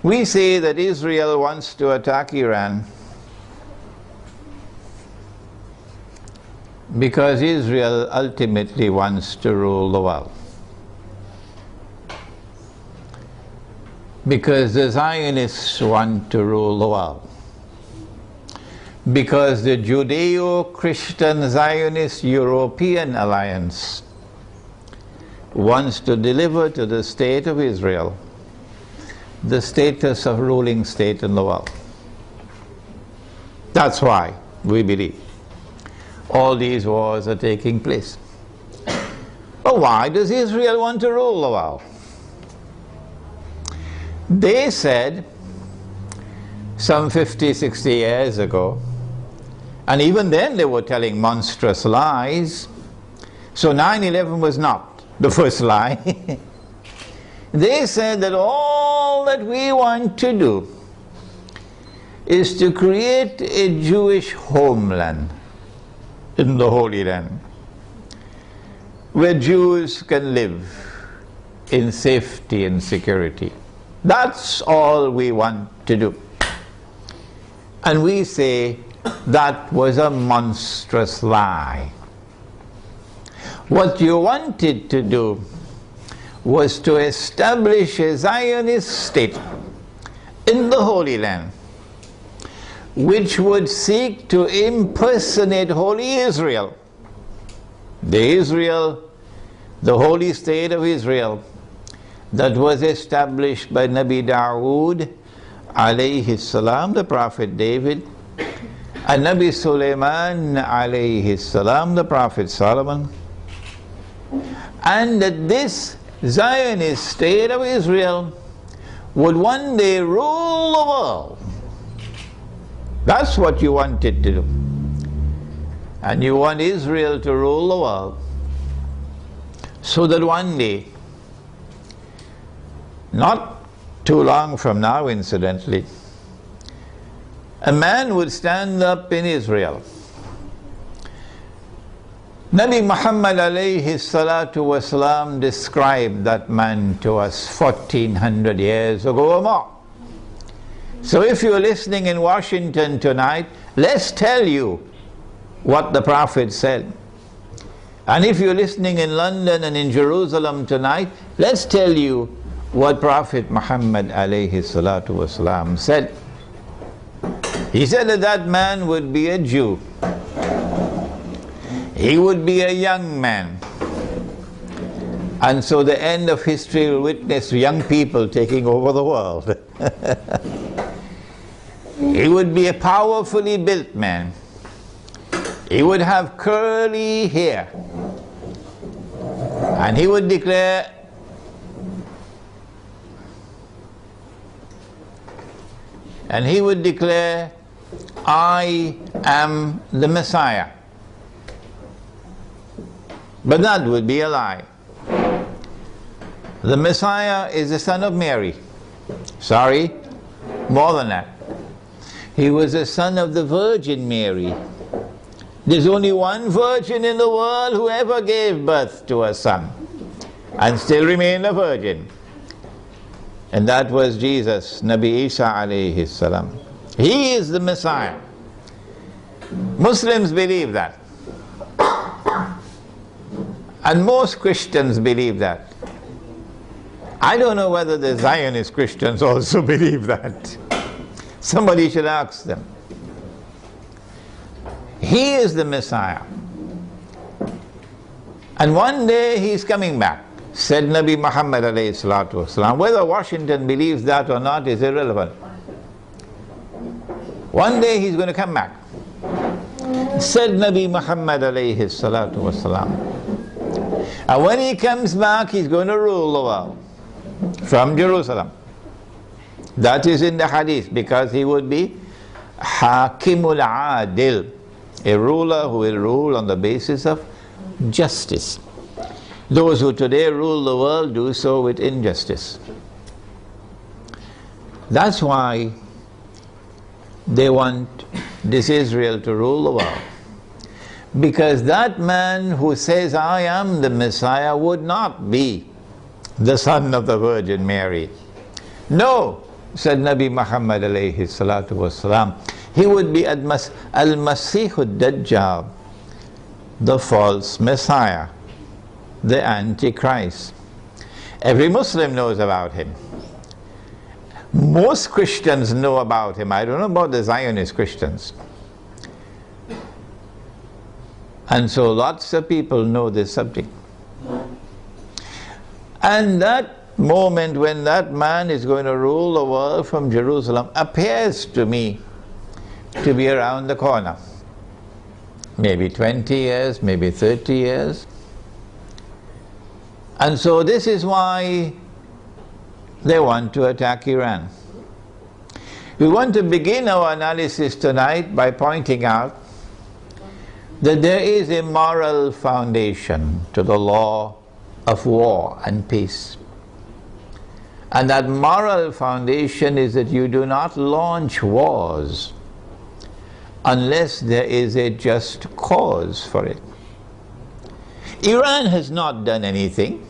We say that Israel wants to attack Iran because Israel ultimately wants to rule the world. Because the Zionists want to rule the world. Because the Judeo-Christian Zionist European Alliance wants to deliver to the state of Israel the status of ruling state in the world. That's why we believe all these wars are taking place. But why does Israel want to rule the world? They said some 50, 60 years ago, and even then they were telling monstrous lies. So 9/11 was not the first lie. They said that all that we want to do is to create a Jewish homeland in the Holy Land where Jews can live in safety and security. That's all we want to do. And we say that was a monstrous lie. What you wanted to do was to establish a Zionist state in the Holy Land which would seek to impersonate Holy Israel, the holy state of Israel that was established by Nabi Dawood alayhi salam, the Prophet David, and Nabi Sulaiman alayhi salam, the Prophet Solomon, and that this Zionist state of Israel would one day rule the world. That's what you wanted to do. And you want Israel to rule the world so that one day, not too long from now incidentally, a man would stand up in Israel. Nabi Muhammad alayhi salatu wasalam described that man to us 1400 years ago or more. So if you're listening in Washington tonight, let's tell you what the Prophet said. And if you're listening in London and in Jerusalem tonight, let's tell you what Prophet Muhammad alayhi salatu wasalam said. He said that that man would be a Jew. He would be a young man. And so the end of history will witness young people taking over the world. He would be a powerfully built man. He would have curly hair. And he would declare, I am the Messiah. But that would be a lie. The Messiah is the son of Mary. Sorry, more than that. He was the son of the Virgin Mary. There's only one virgin in the world who ever gave birth to a son and still remained a virgin. And that was Jesus, Nabi Isa alayhi salam. He is the Messiah. Muslims believe that. And most Christians believe that. I don't know whether the Zionist Christians also believe that. Somebody should ask them. He is the Messiah. And one day he's coming back, said Nabi Muhammad alayhi salatu wasalam. Whether Washington believes that or not is irrelevant. One day he's going to come back, said Nabi Muhammad alayhi salatu wasalam. And when he comes back, he's going to rule the world from Jerusalem. That is in the hadith, because he would be Hakimul Adil, a ruler who will rule on the basis of justice. Those who today rule the world do so with injustice. That's why they want this Israel to rule the world. Because that man who says, I am the Messiah, would not be the son of the Virgin Mary. No, said Nabi Muhammad alayhi salatu wasalam, he would be al-Masih al-Dajjal, the false Messiah, the Antichrist. Every Muslim knows about him. Most Christians know about him. I don't know about the Zionist Christians. And so lots of people know this subject. And that moment when that man is going to rule the world from Jerusalem appears to me to be around the corner. Maybe 20 years, maybe 30 years. And so this is why they want to attack Iran. We want to begin our analysis tonight by pointing out that there is a moral foundation to the law of war and peace. And that moral foundation is that you do not launch wars unless there is a just cause for it. Iran has not done anything.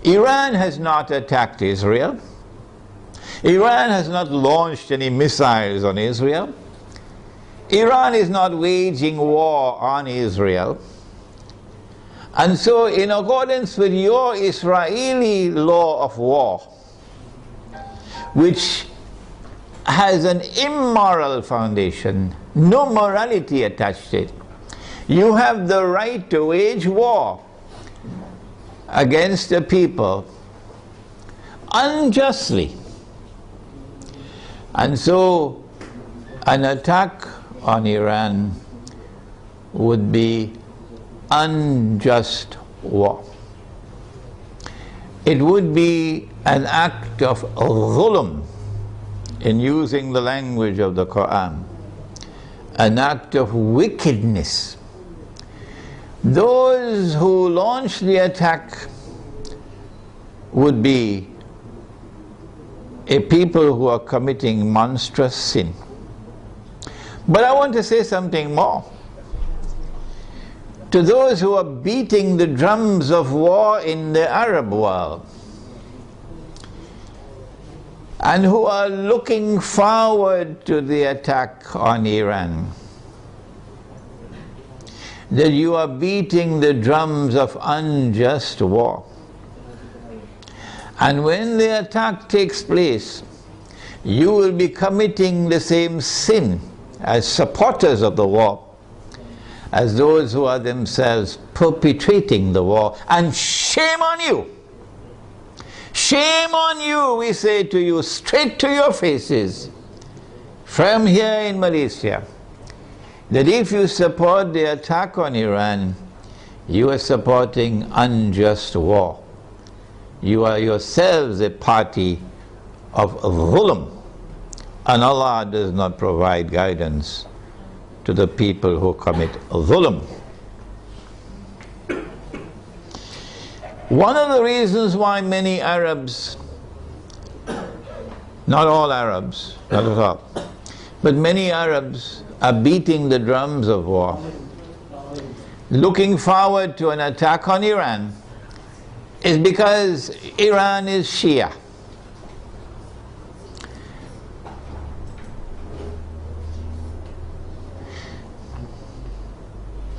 Iran has not attacked Israel. Iran has not launched any missiles on Israel. Iran is not waging war on Israel. And so, in accordance with your Israeli law of war, which has an immoral foundation, no morality attached to it, you have the right to wage war against a people unjustly. And so an attack on Iran would be unjust war. It would be an act of dhulm, in using the language of the Quran, an act of wickedness. Those who launch the attack would be a people who are committing monstrous sin. But I want to say something more. To those who are beating the drums of war in the Arab world, and who are looking forward to the attack on Iran, that you are beating the drums of unjust war. And when the attack takes place, you will be committing the same sin as supporters of the war, as those who are themselves perpetrating the war. And shame on you! Shame on you, we say to you, straight to your faces, from here in Malaysia, that if you support the attack on Iran, you are supporting unjust war. You are yourselves a party of dhulm, and Allah does not provide guidance to the people who commit dhulm. One of the reasons why many Arabs, not all Arabs, not at all, but many Arabs are beating the drums of war, looking forward to an attack on Iran, is because Iran is Shia.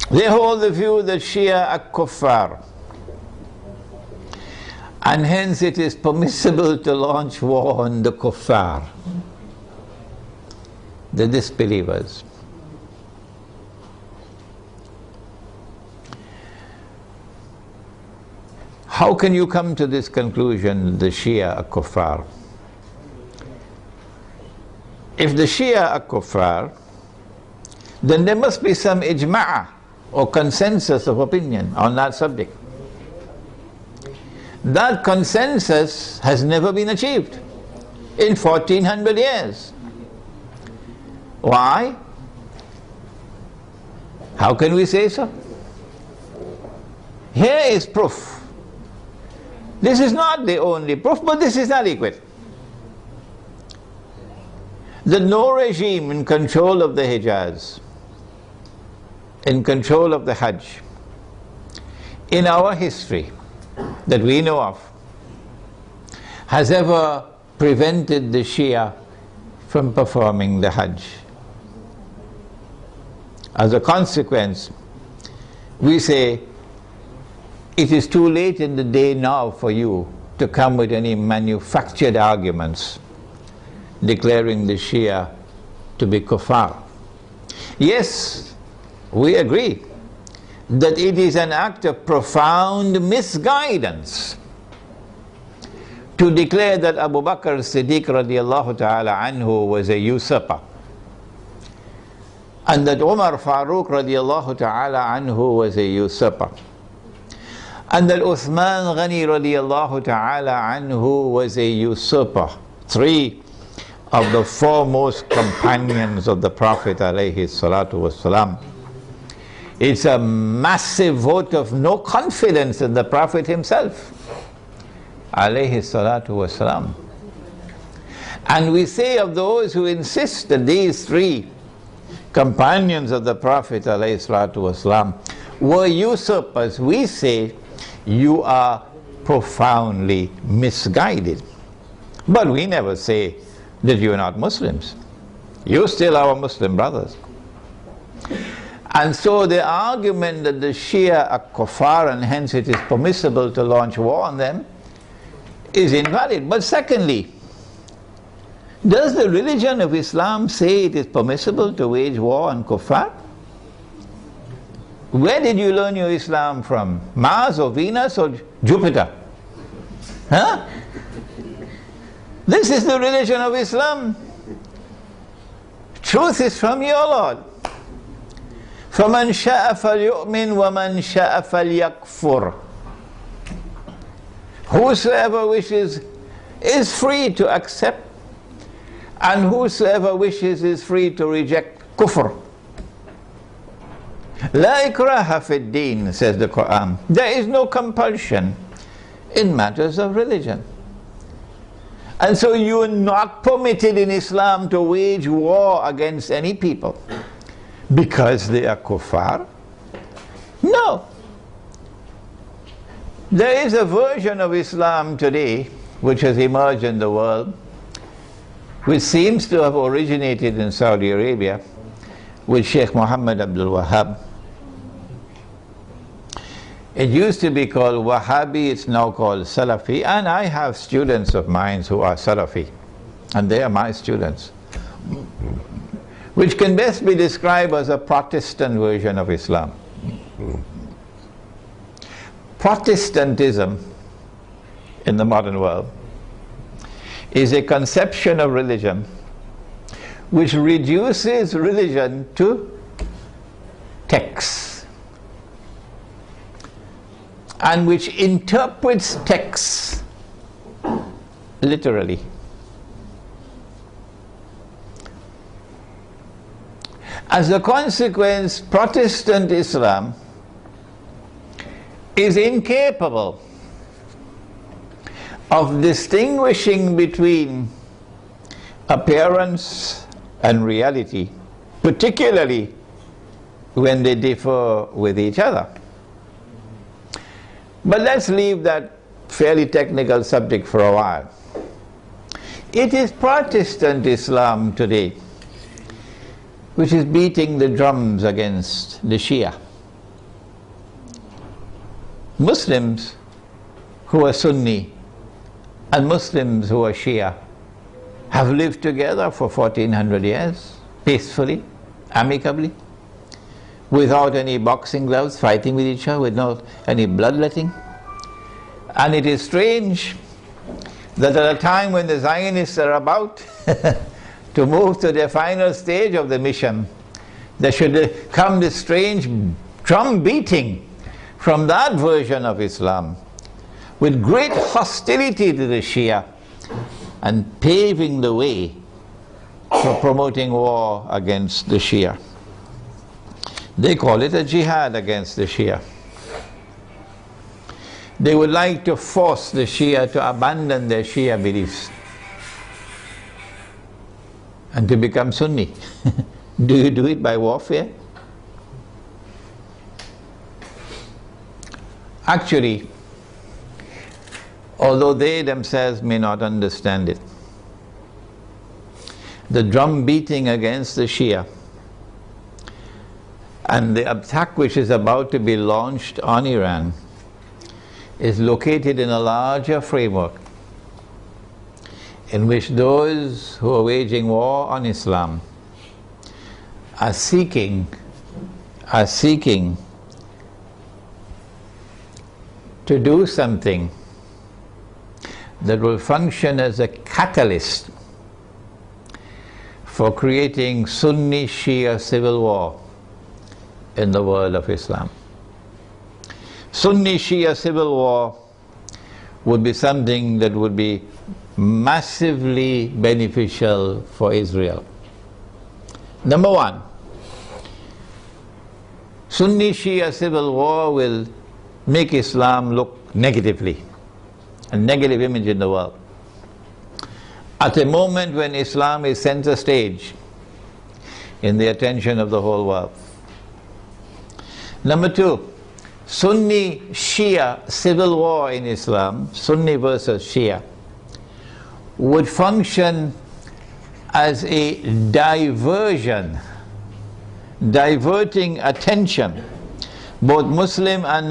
They hold the view that Shia are kuffar, and hence it is permissible to launch war on the kuffar, the disbelievers. How can you come to this conclusion, the Shia are kuffar? If the Shia are kuffar, then there must be some ijma' or consensus of opinion on that subject. That consensus has never been achieved in 1400 years. Why? How can we say so? Here is proof. This is not the only proof, but this is adequate. The no regime in control of the Hijaz, in control of the Hajj, in our history that we know of, has ever prevented the Shia from performing the Hajj. As a consequence, we say, it is too late in the day now for you to come with any manufactured arguments declaring the Shia to be kuffar. Yes, we agree that it is an act of profound misguidance to declare that Abu Bakr Siddiq radiallahu ta'ala anhu was a usurper, and that Umar Farooq radiallahu ta'ala anhu was a usurper, and that Uthman Ghani radiallahu ta'ala anhu was a usurper. Three of the foremost companions of the Prophet alayhi salatu wasalam. It's a massive vote of no confidence in the Prophet himself alayhi salatu wasalam. And we say of those who insist that these three companions of the Prophet alayhi salatu wasalam were usurpers, we say you are profoundly misguided. But we never say that you are not Muslims. You still are our Muslim brothers. And so the argument that the Shia are kuffar and hence it is permissible to launch war on them is invalid. But secondly, does the religion of Islam say it is permissible to wage war on kuffar? Where did you learn your Islam from? Mars or Venus or Jupiter? Huh? This is the religion of Islam. Truth is from your Lord. فَمَنْ شَاءَ فَلْيُؤْمِنْ وَمَنْ شَاءَ فَلْيَكْفُرْ. Whosoever wishes is free to accept, and whosoever wishes is free to reject kufr. لَا إِكْرَاهَ فِي الدِّينِ, says the Quran. There is no compulsion in matters of religion. And so you are not permitted in Islam to wage war against any people because they are kuffar. No. There is a version of Islam today which has emerged in the world, which seems to have originated in Saudi Arabia with Sheikh Muhammad Abdul Wahhab. It used to be called Wahhabi, it's now called Salafi, and I have students of mine who are Salafi, and they are my students, which can best be described as a Protestant version of Islam. Protestantism in the modern world is a conception of religion which reduces religion to texts, and which interprets texts literally. As a consequence, Protestant Islam is incapable of distinguishing between appearance and reality, particularly when they differ with each other. But let's leave that fairly technical subject for a while. It is Protestant Islam today which is beating the drums against the Shia. Muslims who are Sunni and Muslims who are Shia have lived together for 1400 years, peacefully, amicably, without any boxing gloves, fighting with each other, without any bloodletting. And it is strange that at a time when the Zionists are about to move to their final stage of the mission, there should come this strange drum beating from that version of Islam with great hostility to the Shia and paving the way for promoting war against the Shia. They call it a jihad against the Shia. They would like to force the Shia to abandon their Shia beliefs and to become Sunni. Do you do it by warfare? Actually, although they themselves may not understand it, the drum beating against the Shia and the attack which is about to be launched on Iran is located in a larger framework in which those who are waging war on Islam are seeking to do something that will function as a catalyst for creating Sunni Shia civil war in the world of Islam. Sunni Shia civil war would be something that would be massively beneficial for Israel. Number one, Sunni Shia civil war will make Islam look negatively, a negative image in the world. At a moment when Islam is center stage in the attention of the whole world. Number two, Sunni Shia civil war in Islam, Sunni versus Shia, would function as a diversion, diverting attention, both Muslim and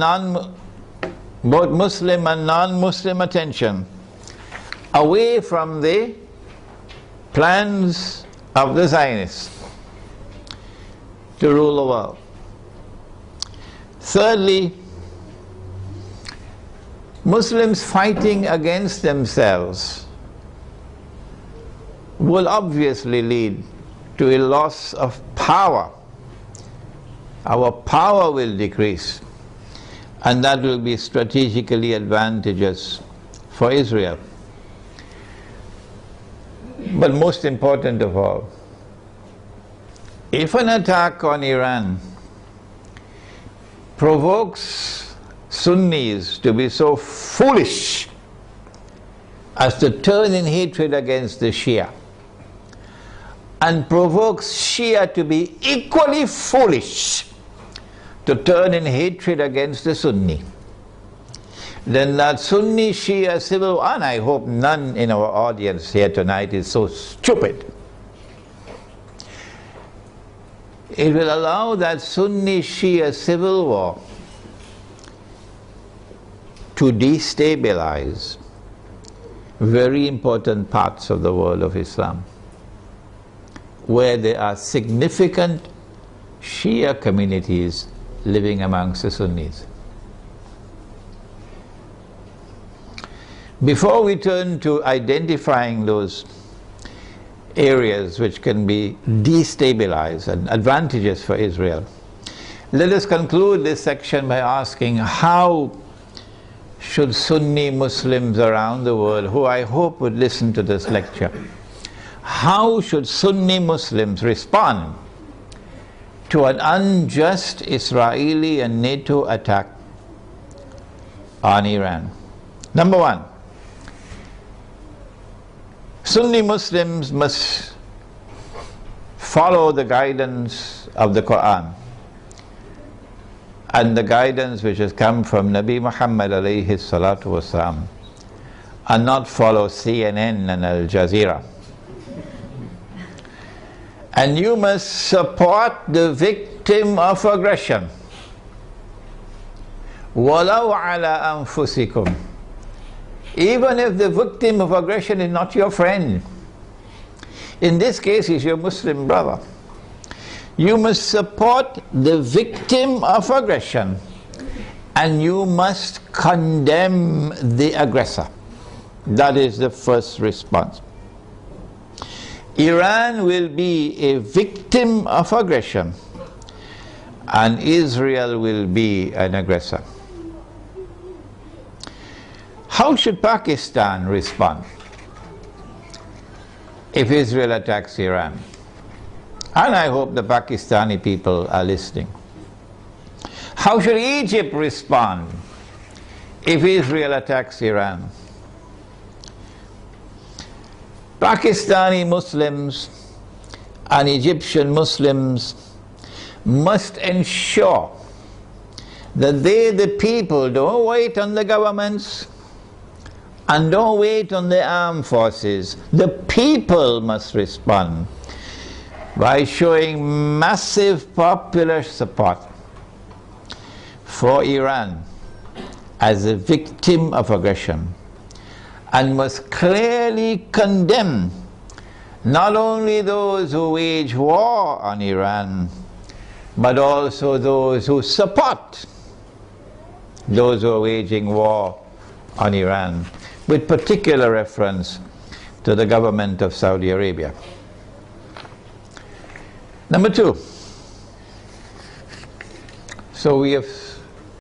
non-Muslim attention, away from the plans of the Zionists to rule the world. Thirdly, Muslims fighting against themselves will obviously lead to a loss of power. Our power will decrease, and that will be strategically advantageous for Israel. But most important of all, if an attack on Iran provokes Sunnis to be so foolish as to turn in hatred against the Shia, and provokes Shia to be equally foolish to turn in hatred against the Sunni, then that Sunni Shia civil war, and I hope none in our audience here tonight is so stupid, it will allow that Sunni Shia civil war to destabilize very important parts of the world of Islam, where there are significant Shia communities living amongst the Sunnis. Before we turn to identifying those areas which can be destabilized and advantageous for Israel, let us conclude this section by asking, how should Sunni Muslims around the world, who I hope would listen to this lecture, how should Sunni Muslims respond to an unjust Israeli and NATO attack on Iran? Number one, Sunni Muslims must follow the guidance of the Quran and the guidance which has come from Nabi Muhammad alayhi salatu wasalam, and not follow CNN and Al Jazeera. And you must support the victim of aggression. وَلَوْ عَلَىٰ أَنفُسِكُمْ. Even if the victim of aggression is not your friend. In this case, he's your Muslim brother. You must support the victim of aggression, and you must condemn the aggressor. That is the first response. Iran will be a victim of aggression, and Israel will be an aggressor. How should Pakistan respond if Israel attacks Iran? And I hope the Pakistani people are listening. How should Egypt respond if Israel attacks Iran? Pakistani Muslims and Egyptian Muslims must ensure that they, the people, don't wait on the governments And don't wait on the armed forces. The people must respond by showing massive popular support for Iran as a victim of aggression, and must clearly condemn not only those who wage war on Iran, but also those who support those who are waging war on Iran, with particular reference to the government of Saudi Arabia. Number two, so we have